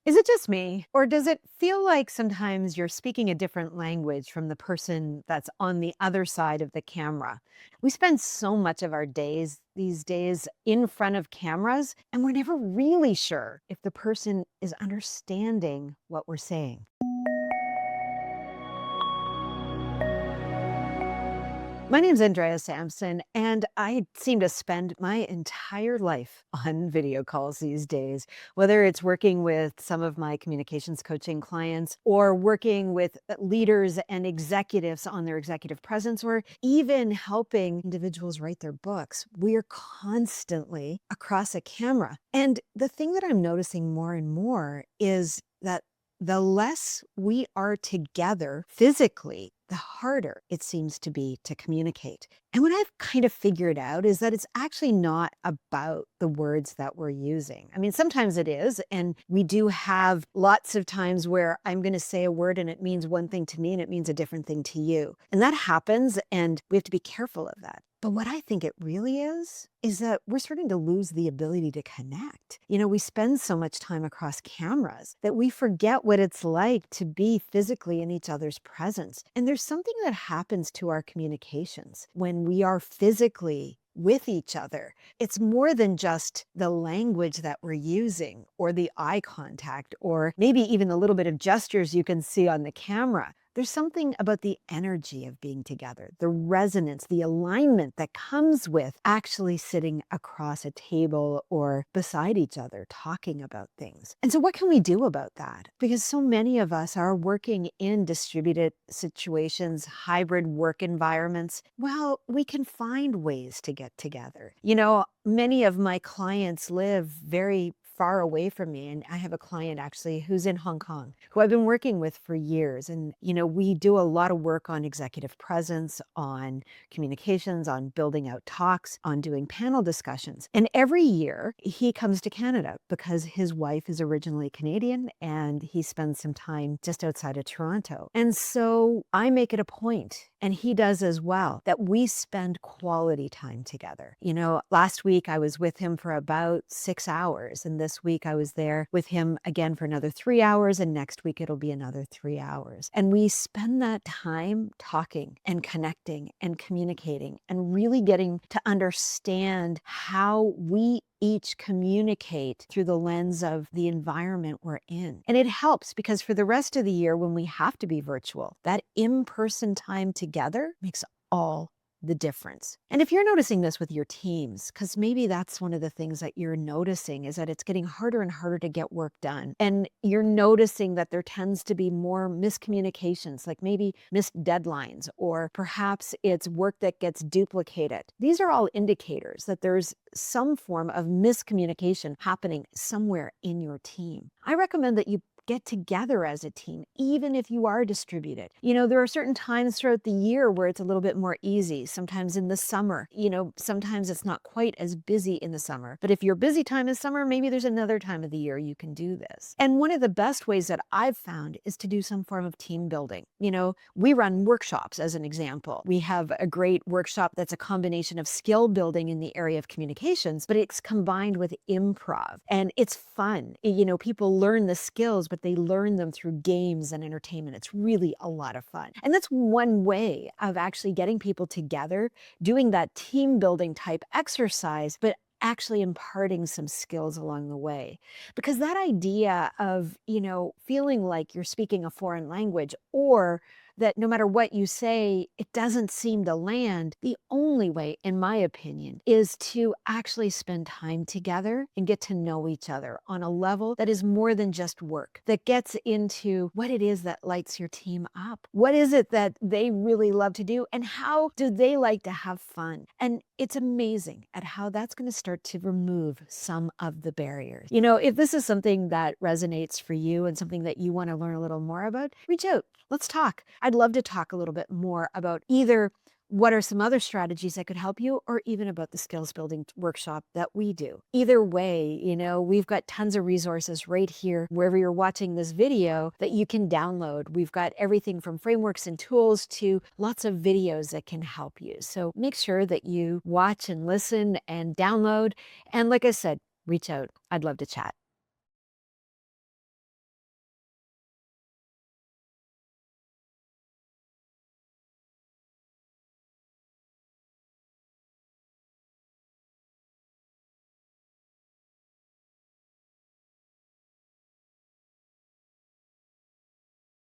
Is it just me, or does it feel like sometimes you're speaking a different language from the person that's on the other side of the camera? We spend so much of our days these days in front of cameras, and we're never really sure if the person is understanding what we're saying. My name's Andrea Sampson, and I seem to spend my entire life on video calls these days, whether it's working with some of my communications coaching clients or working with leaders and executives on their executive presence, or even helping individuals write their books. We are constantly across a camera. And the thing that I'm noticing more and more is that the less we are together physically, the harder it seems to be to communicate. And what I've kind of figured out is that it's actually not about the words that we're using. I mean, sometimes it is. And we do have lots of times where I'm going to say a word and it means one thing to me and it means a different thing to you. And that happens. And we have to be careful of that. But what I think it really is that we're starting to lose the ability to connect. We spend so much time across cameras that we forget what it's like to be physically in each other's presence. And there's something that happens to our communications when we are physically with each other. It's more than just the language that we're using or the eye contact or maybe even the little bit of gestures you can see on the camera. There's something about the energy of being together, the resonance, the alignment that comes with actually sitting across a table or beside each other talking about things. And so what can we do about that? Because so many of us are working in distributed situations, hybrid work environments. Well, we can find ways to get together. Many of my clients live very far away from me. And I have a client actually who's in Hong Kong, who I've been working with for years. And, we do a lot of work on executive presence, on communications, on building out talks, on doing panel discussions. And every year he comes to Canada because his wife is originally Canadian and he spends some time just outside of Toronto. And so I make it a point, and he does as well, that we spend quality time together. Last week I was with him for about 6 hours, and this week I was there with him again for another 3 hours, and next week it'll be another 3 hours. And we spend that time talking and connecting and communicating and really getting to understand how we each communicate through the lens of the environment we're in. And it helps because for the rest of the year, when we have to be virtual, that in-person time together makes all the difference. And if you're noticing this with your teams, because maybe that's one of the things that you're noticing is that it's getting harder and harder to get work done. And you're noticing that there tends to be more miscommunications, like maybe missed deadlines, or perhaps it's work that gets duplicated. These are all indicators that there's some form of miscommunication happening somewhere in your team. I recommend that you get together as a team, even if you are distributed. There are certain times throughout the year where it's a little bit more easy. Sometimes in the summer, sometimes it's not quite as busy in the summer. But if your busy time is summer, maybe there's another time of the year you can do this. And one of the best ways that I've found is to do some form of team building. We run workshops as an example. We have a great workshop that's a combination of skill building in the area of communications, but it's combined with improv. And it's fun. People learn the skills, but they learn them through games and entertainment. It's really a lot of fun. And that's one way of actually getting people together, doing that team building type exercise, but actually imparting some skills along the way. Because that idea of, feeling like you're speaking a foreign language, or that no matter what you say, it doesn't seem to land, the only way, in my opinion, is to actually spend time together and get to know each other on a level that is more than just work, that gets into what it is that lights your team up. What is it that they really love to do, and how do they like to have fun? And it's amazing at how that's going to start to remove some of the barriers. If this is something that resonates for you and something that you want to learn a little more about, reach out. Let's talk. I'd love to talk a little bit more about either what are some other strategies that could help you, or even about the skills building workshop that we do. Either way, we've got tons of resources right here, wherever you're watching this video, that you can download. We've got everything from frameworks and tools to lots of videos that can help you. So make sure that you watch and listen and download. And like I said, reach out. I'd love to chat.